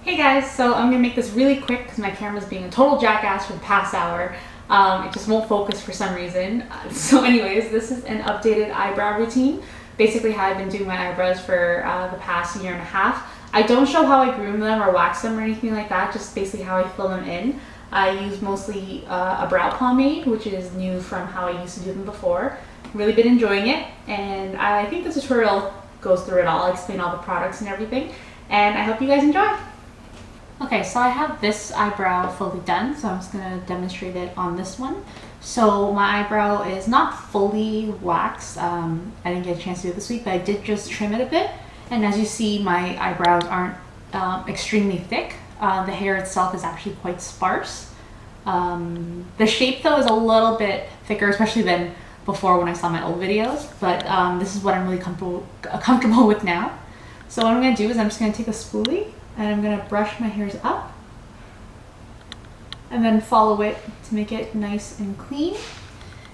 Hey guys, so I'm gonna make this really quick because my camera's being a total jackass for the past hour. It just won't focus for some reason. So anyways, this is an updated eyebrow routine. Basically how I've been doing my eyebrows for the past year and a half. I don't show how I groom them or wax them or anything like that, just basically how I fill them in. I use mostly a brow pomade, which is new from how I used to do them before. Really been enjoying it, and I think the tutorial goes through it all. I'll explain all the products and everything, and I hope you guys enjoy. Okay, so I have this eyebrow fully done, so I'm just going to demonstrate it on this one. So my eyebrow is not fully waxed. I didn't get a chance to do it this week, but I did just trim it a bit. And as you see, my eyebrows aren't extremely thick. The hair itself is actually quite sparse. The shape though is a little bit thicker, especially than before when I saw my old videos. But this is what I'm really comfortable with now. So what I'm going to do is I'm just going to take a spoolie and I'm going to brush my hairs up and then follow it to make it nice and clean.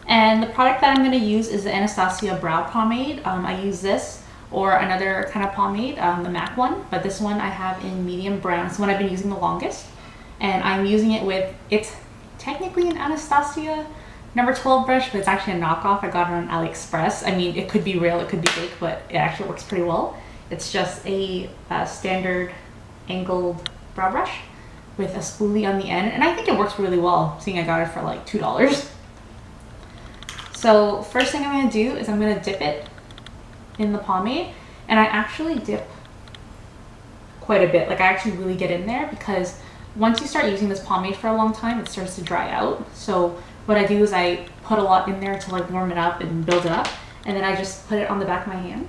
And the product that I'm going to use is the Anastasia brow pomade. I use this or another kind of pomade, the MAC one, but this one I have in medium brown. It's the one I've been using the longest, and I'm using it with, it's technically an Anastasia number 12 brush, but it's actually a knockoff. I got it on Aliexpress. I mean, it could be real, it could be fake, but it actually works pretty well. It's just a standard angled brow brush with a spoolie on the end, and I think it works really well, seeing I got it for like $2. So first thing I'm going to do is I'm going to dip it in the pomade, and I actually dip quite a bit. Like I actually really get in there, because once you start using this pomade for a long time, it starts to dry out. So what I do is I put a lot in there to like warm it up and build it up, and then I just put it on the back of my hand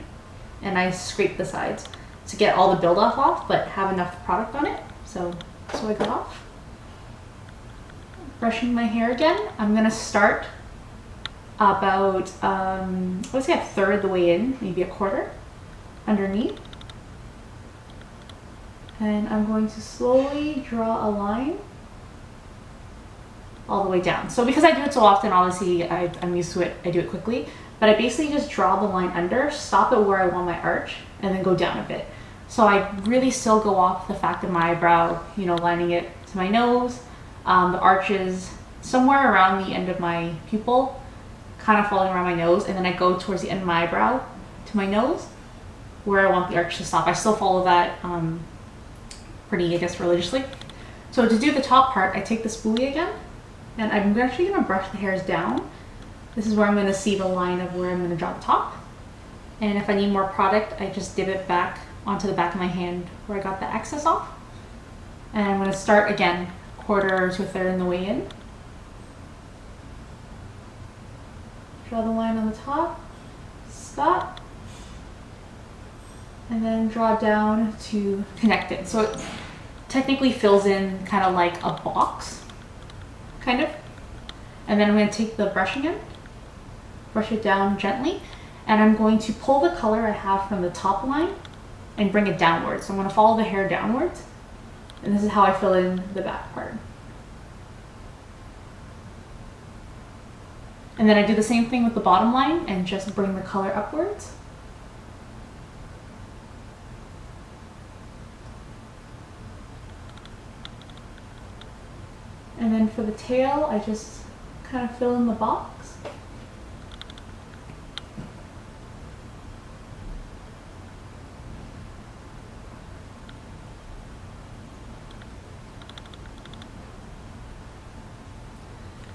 and I scrape the sides to get all the build-off off, but have enough product on it. So I got off. Brushing my hair again. I'm gonna start about, let's say a third of the way in, maybe a quarter underneath. And I'm going to slowly draw a line all the way down. So because I do it so often, obviously I'm used to it, I do it quickly, but I basically just draw the line under, stop it where I want my arch, and then go down a bit. So I really still go off the fact of my eyebrow, you know, lining it to my nose. The arch is somewhere around the end of my pupil, kind of falling around my nose, and then I go towards the end of my eyebrow to my nose, where I want the arch to stop. I still follow that pretty, I guess, religiously. So to do the top part, I take the spoolie again, and I'm actually going to brush the hairs down. This is where I'm going to see the line of where I'm going to draw the top. And if I need more product, I just dip it back onto the back of my hand where I got the excess off. And I'm going to start again, quarter to a third in the way in. Draw the line on the top, stop, and then draw down to connect it. So it technically fills in kind of like a box, kind of. And then I'm going to take the brush again, brush it down gently, and I'm going to pull the color I have from the top line and bring it downwards. So I'm going to follow the hair downwards, and this is how I fill in the back part. And then I do the same thing with the bottom line and just bring the color upwards. And then for the tail, I just kind of fill in the box.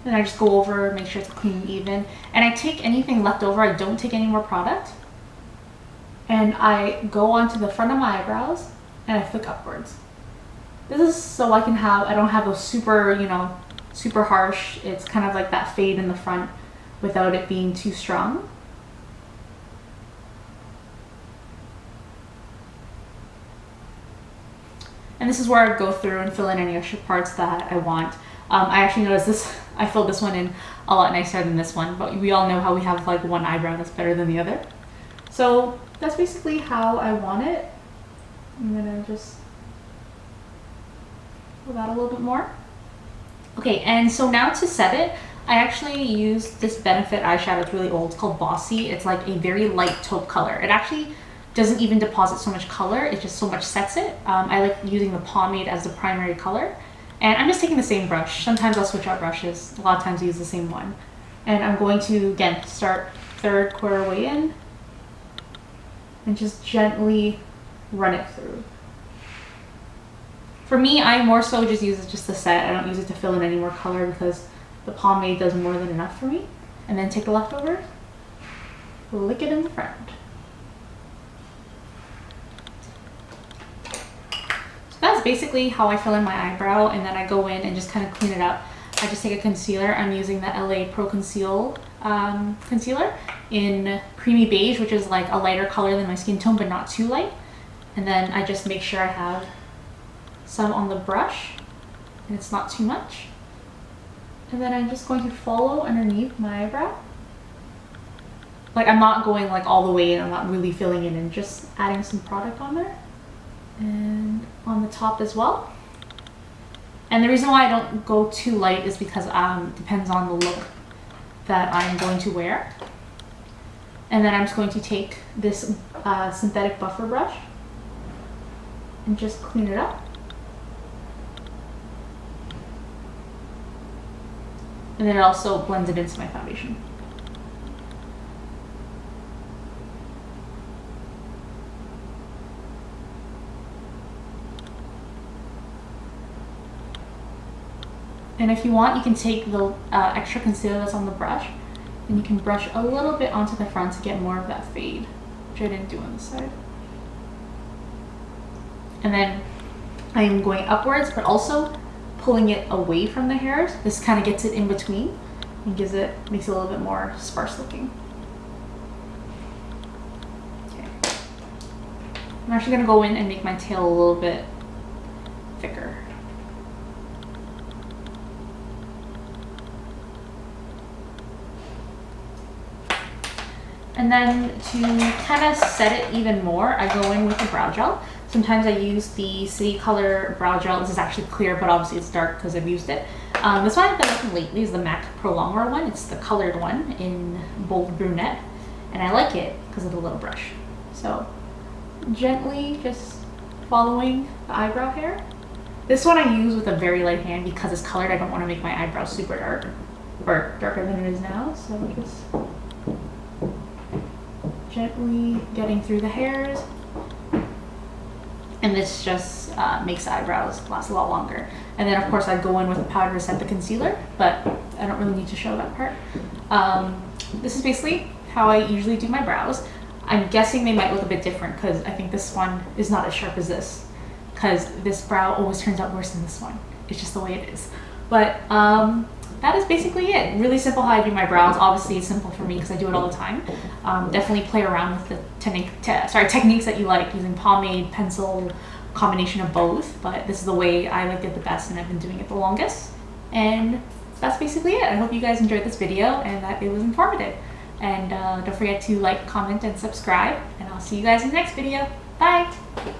And I just go over, make sure it's clean and even. And I take anything left over, I don't take any more product. And I go onto the front of my eyebrows and I flick upwards. This is so I don't have those super, you know, super harsh. It's kind of like that fade in the front without it being too strong. And this is where I go through and fill in any extra parts that I want. I actually noticed this, I filled this one in a lot nicer than this one, but we all know how we have like one eyebrow that's better than the other. So that's basically how I want it. I'm gonna just pull that a little bit more. Okay, and so now to set it, I actually use this Benefit eyeshadow. It's really old. It's called Bossy. It's like a very light taupe color. It actually doesn't even deposit so much color, it just so much sets it. I like using the pomade as the primary color. And I'm just taking the same brush. Sometimes I'll switch out brushes. A lot of times I use the same one. And I'm going to, again, start third quarter way in and just gently run it through. For me, I more so just use it just to set. I don't use it to fill in any more color because the pomade does more than enough for me. And then take the leftover, lick it in the front. That's basically how I fill in my eyebrow, and then I go in and just kind of clean it up. I just take a concealer. I'm using the LA Pro Conceal concealer in creamy beige, which is like a lighter color than my skin tone, but not too light. And then I just make sure I have some on the brush, and it's not too much. And then I'm just going to follow underneath my eyebrow. Like I'm not going like all the way in, I'm not really filling in, and just adding some product on there. And on the top as well. And the reason why I don't go too light is because depends on the look that I'm going to wear. And then I'm just going to take this synthetic buffer brush and just clean it up. And then it also blends it into my foundation. And if you want, you can take the extra concealer that's on the brush and you can brush a little bit onto the front to get more of that fade, which I didn't do on the side. And then I am going upwards, but also pulling it away from the hairs. This kind of gets it in between and makes it a little bit more sparse looking. Okay. I'm actually gonna go in and make my tail a little bit thicker. And then to kind of set it even more, I go in with a brow gel. Sometimes I use the City Color brow gel. This is actually clear, but obviously it's dark because I've used it. This one I've been using lately is the MAC Prolong one. It's the colored one in bold brunette. And I like it because of the little brush. So gently just following the eyebrow hair. This one I use with a very light hand because it's colored. I don't want to make my eyebrows super dark, or darker than it is now. So just gently getting through the hairs, and this just makes the eyebrows last a lot longer. And then of course I go in with the powder to set the concealer, but I don't really need to show that part. This is basically how I usually do my brows. I'm guessing they might look a bit different because I think this one is not as sharp as this, because this brow always turns out worse than this one. It's just the way it is. But that is basically it. Really simple how I do my brows. Obviously it's simple for me because I do it all the time. Definitely play around with the techniques that you like, using pomade, pencil, combination of both. But this is the way I like it the best, and I've been doing it the longest. And that's basically it. I hope you guys enjoyed this video and that it was informative. And don't forget to like, comment, and subscribe. And I'll see you guys in the next video. Bye!